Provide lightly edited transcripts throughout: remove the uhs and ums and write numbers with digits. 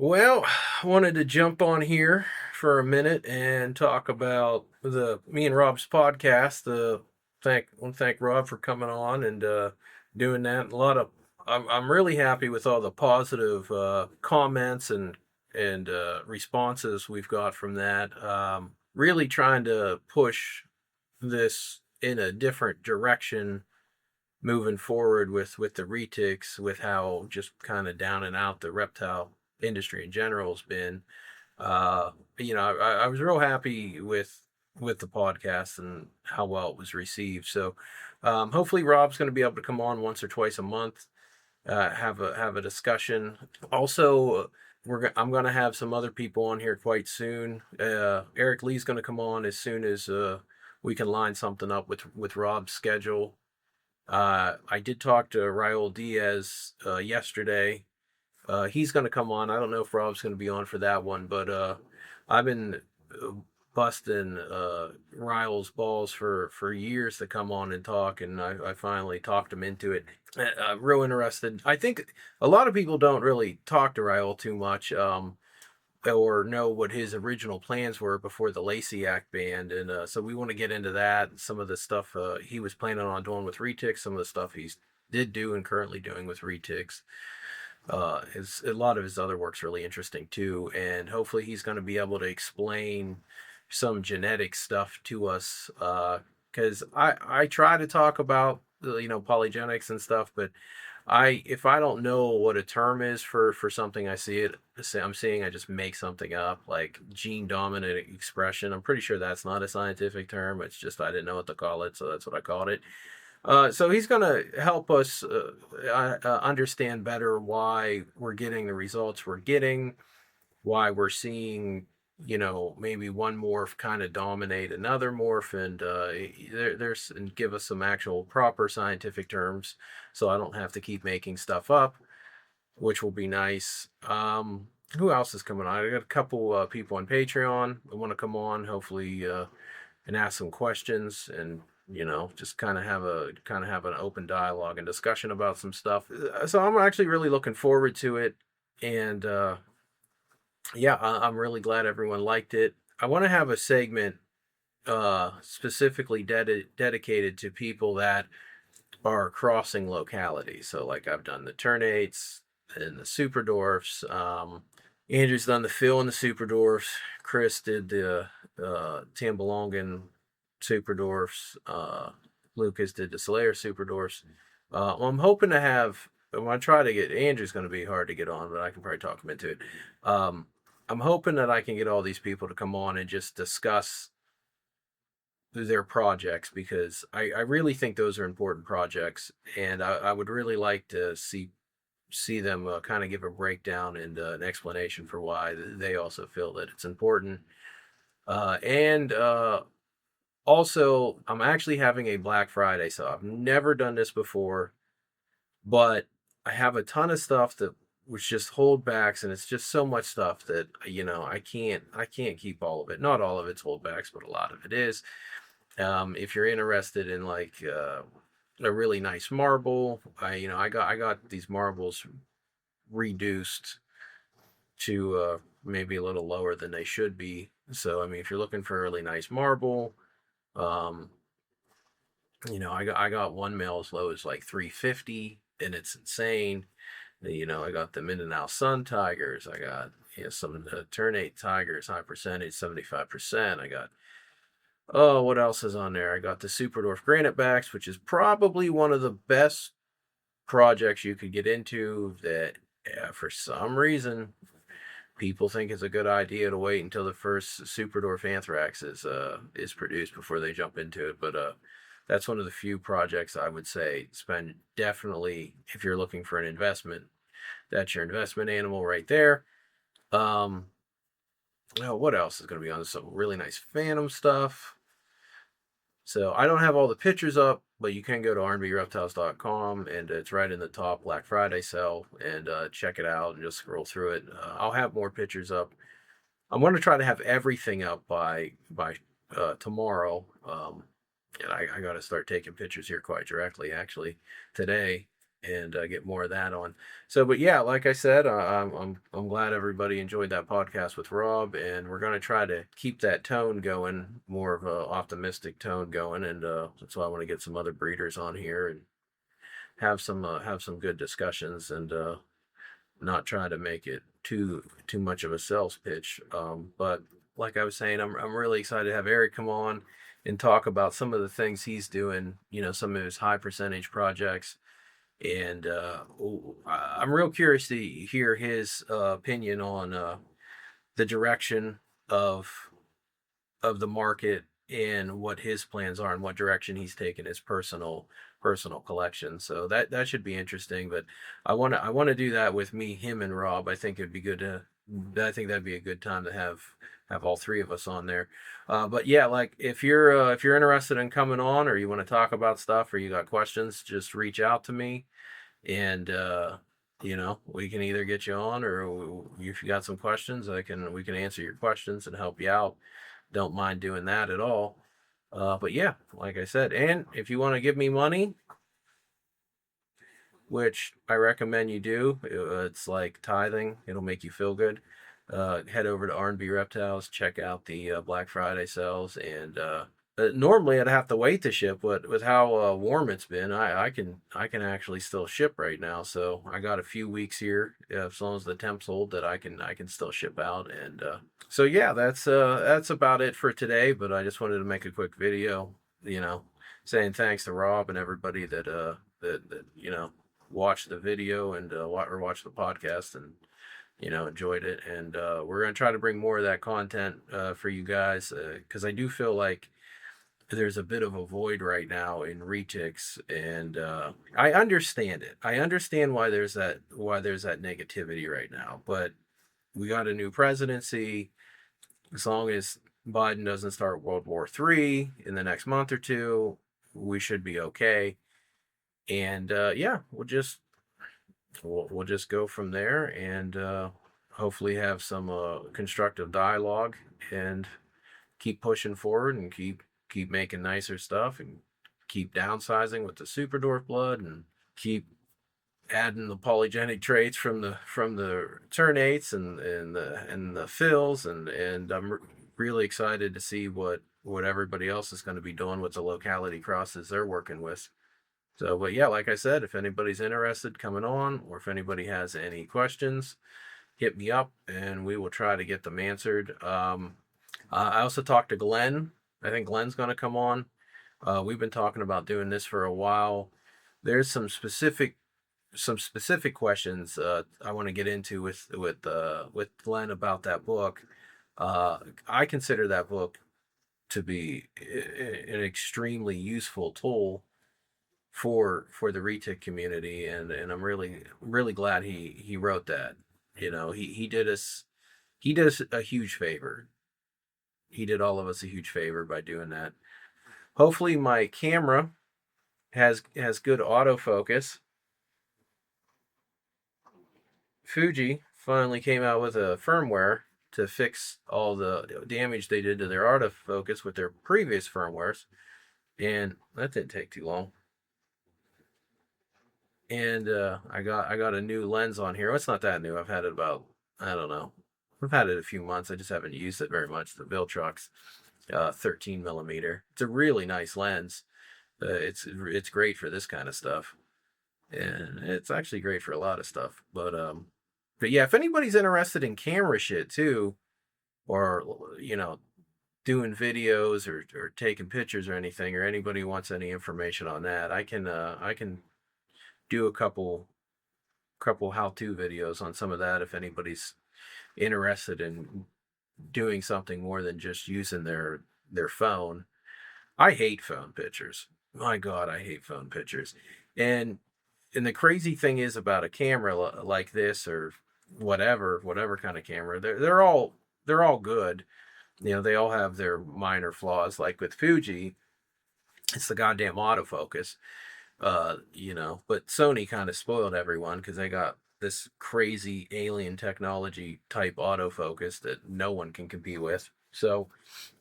Well, I wanted to jump on here for a minute and talk about the me and Rob's podcast. Want to thank Rob for coming on and doing that. I'm really happy with all the positive comments and responses we've got from that. Really trying to push this in a different direction moving forward with the retics, with how just kind of down and out the reptile industry in general has been. uh I was real happy with the podcast and how well it was received. So hopefully Rob's going to be able to come on once or twice a month, have a discussion. Also, I'm going to have some other people on here quite soon. Eric Lee's going to come on as soon as we can line something up with Rob's schedule. I did talk to Raul Diaz yesterday. He's going to come on. I don't know if Rob's going to be on for that one, but I've been uh, busting Raul's balls for years to come on and talk, and I finally talked him into it. Real interested. I think a lot of people don't really talk to Raul too much. Or know what his original plans were before the Lacey Act banned, and so we want to get into that. Some of the stuff he was planning on doing with retics, some of the stuff he's did do and currently doing with retics. His A lot of his other work's really interesting too, and hopefully he's going to be able to explain some genetic stuff to us. Because I try to talk about polygenics and stuff, but if I don't know what a term is for something, I'm seeing, I just make something up, like gene dominant expression. I'm pretty sure that's not a scientific term. It's just I didn't know what to call it, so that's what I called it. So he's going to help us understand better why we're getting the results we're getting, why we're seeing, maybe one morph kind of dominate another morph, and and give us some actual proper scientific terms, so I don't have to keep making stuff up, which will be nice. Who else is coming on? I got a couple people on Patreon that want to come on, hopefully, and ask some questions, and just kind of have an open dialogue and discussion about some stuff. So I'm actually really looking forward to it, and yeah, I'm really glad everyone liked it. I want to have a segment specifically dedicated to people that are crossing localities. So, like, I've done the Ternates and the Super Dwarfs. Andrew's done the Phil and the Super Dwarfs. Chris did the Tambalongan Super Dwarfs. Lucas did the Slayer Super Dwarfs. I'm hoping to have. When I try to get Andrew's going to be hard to get on, but I can probably talk him into it. I'm hoping that I can get all these people to come on and just discuss their projects, because I really think those are important projects, and I would really like to see them kind of give a breakdown and an explanation for why they also feel that it's important. And Also, I'm actually having a Black Friday, so I've never done this before, but I have a ton of stuff that was just holdbacks, and it's just so much stuff that I can't keep all of it. Not all of it's holdbacks, but a lot of it is. If you're interested in, like, a really nice marble, I got these marbles reduced to maybe a little lower than they should be. So I mean, if you're looking for a really nice marble, um, I got one mil as low as like 350, and it's insane. I got the Mindanao Sun Tigers. I got some Ternate Tigers, high percentage, 75%. I got, oh, what else is on there? I got the Super Dwarf Granite Backs, which is probably one of the best projects you could get into. That, for some reason, people think it's a good idea to wait until the first Super Dwarf Anthrax is produced before they jump into it. But that's one of the few projects I would say spend, definitely, if you're looking for an investment. That's your investment animal right there. Um, what else is going to be on? Some really nice Phantom stuff. So I don't have all the pictures up, but you can go to rnbreptiles.com, and it's right in the top Black Friday sale, and check it out and just scroll through it. I'll have more pictures up. I'm going to try to have everything up by tomorrow. And I got to start taking pictures here quite directly, actually, today. and get more of that on. So, but yeah, like I said, I'm glad everybody enjoyed that podcast with Rob, and we're gonna try to keep that tone going, more of a optimistic tone going, and that's why I want to get some other breeders on here and have some good discussions, and not try to make it too much of a sales pitch. But like I was saying, I'm really excited to have Eric come on and talk about some of the things he's doing. You know, some of his high percentage projects, and I'm real curious to hear his opinion on the direction of the market and what his plans are and what direction he's taking his personal collection. So that should be interesting. But I want to do that with me, him, and Rob. I think it'd be good to. I think that'd be a good time to have all three of us on there. But yeah, like if you're interested in coming on, or you want to talk about stuff, or you got questions, just reach out to me, and you know, we can either get you on, or if you got some questions, we can answer your questions and help you out. Don't mind doing that at all. But yeah, like I said, and if you want to give me money, which I recommend you do, it's like tithing. It'll make you feel good. Head over to RNB Reptiles, check out the Black Friday sales, and normally I'd have to wait to ship, but with how warm it's been, I can actually still ship right now. So I got a few weeks here, as long as the temps hold, that I can still ship out. And so yeah, that's about it for today. But I just wanted to make a quick video, you know, saying thanks to Rob and everybody that you know, watched the video and or watched the podcast and, you know, enjoyed it. And we're going to try to bring more of that content for you guys, because I do feel like there's a bit of a void right now in retics, and I understand it. I understand why there's that negativity right now. But we got a new presidency. As long as Biden doesn't start World War III in the next month or two, we should be okay. And yeah, we'll just go from there, and hopefully have some constructive dialogue, and keep pushing forward, and keep making nicer stuff, and keep downsizing with the super dwarf blood, and keep adding the polygenic traits from the ternates and the fills, and I'm really excited to see what everybody else is going to be doing with the locality crosses they're working with. So, but yeah, like I said, if anybody's interested coming on, or if anybody has any questions, hit me up and we will try to get them answered. I also talked to Glenn. I think Glenn's going to come on. We've been talking about doing this for a while. There's some specific questions I want to get into with Glenn about that book. I consider that book to be an extremely useful tool for the retic community, and I'm really glad he wrote that. You know, he did us a huge favor. He did all of us a huge favor by doing that. Hopefully my camera has good autofocus. Fuji finally came out with a firmware to fix all the damage they did to their autofocus with their previous firmwares, and that didn't take too long. And I got a new lens on here. Well, it's not that new. I've had it about, I don't know. I've had it a few months. I just haven't used it very much. The Viltrox 13 millimeter. It's a really nice lens. It's great for this kind of stuff, and it's actually great for a lot of stuff. But yeah, if anybody's interested in camera shit too, or you know, doing videos or taking pictures or anything, or anybody wants any information on that, I can do a couple how-to videos on some of that if anybody's interested in doing something more than just using their phone. I hate phone pictures. My God, I hate phone pictures. And and the crazy thing is about a camera like this, or whatever kind of camera, they're all good. You know, they all have their minor flaws. Like with Fuji, it's the goddamn autofocus. You know, but Sony kind of spoiled everyone because they got this crazy alien technology type autofocus that no one can compete with. So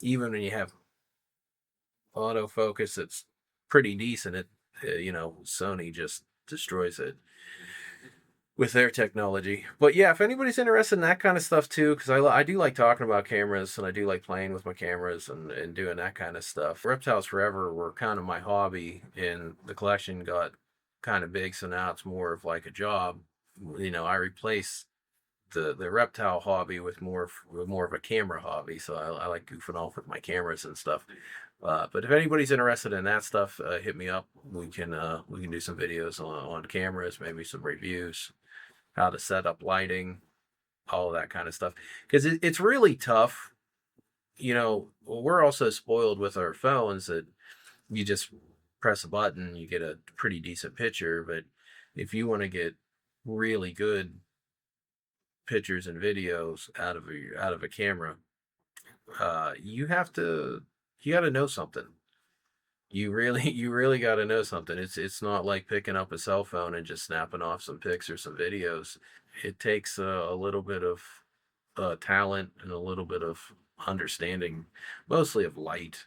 even when you have autofocus that's pretty decent, you know, Sony just destroys it with their technology. But yeah, if anybody's interested in that kind of stuff too, because I do like talking about cameras and I do like playing with my cameras and doing that kind of stuff. Reptiles Forever were kind of my hobby, and the collection got kind of big, so now it's more of like a job. I replaced the reptile hobby with more of a camera hobby, so I like goofing off with my cameras and stuff. But if anybody's interested in that stuff, hit me up. We can do some videos on cameras, maybe some reviews, how to set up lighting, all of that kind of stuff. Because it's really tough. We're also spoiled with our phones that you just press a button, you get a pretty decent picture. But if you want to get really good pictures and videos out of a camera, you got to know something. You really got to know something. It's not like picking up a cell phone and just snapping off some pics or some videos. It takes a little bit of talent and a little bit of understanding, mostly of light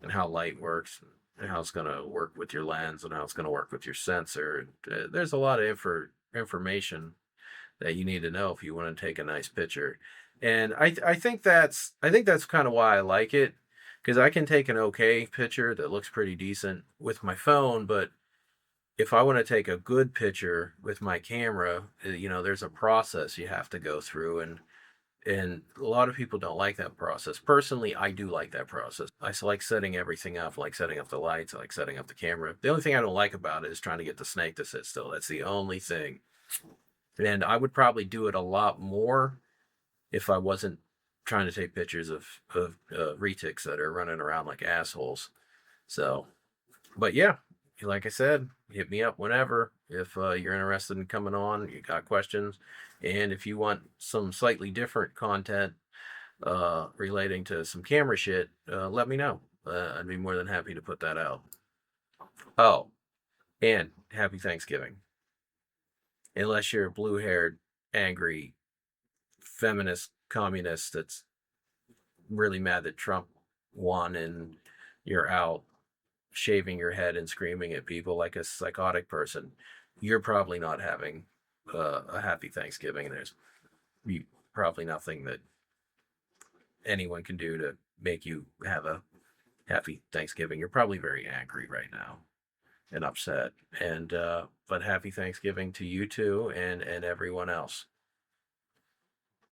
and how light works and how it's going to work with your lens and how it's going to work with your sensor. There's a lot of information that you need to know if you want to take a nice picture. And I think that's kind of why I like it, because I can take an okay picture that looks pretty decent with my phone, but if I want to take a good picture with my camera, there's a process you have to go through, and a lot of people don't like that process. Personally, I do like that process. I like setting everything up, like setting up the lights, I like setting up the camera. The only thing I don't like about it is trying to get the snake to sit still. That's the only thing. And I would probably do it a lot more if I wasn't trying to take pictures of retics that are running around like assholes. So, but yeah, like I said, hit me up whenever if you're interested in coming on. You got questions, and if you want some slightly different content relating to some camera shit, let me know. I'd be more than happy to put that out. Oh, and happy Thanksgiving. Unless you're a blue-haired, angry, feminist communist that's really mad that Trump won and you're out shaving your head and screaming at people like a psychotic person, you're probably not having a happy Thanksgiving. There's probably nothing that anyone can do to make you have a happy Thanksgiving. You're probably very angry right now and upset. And but happy Thanksgiving to you too and everyone else.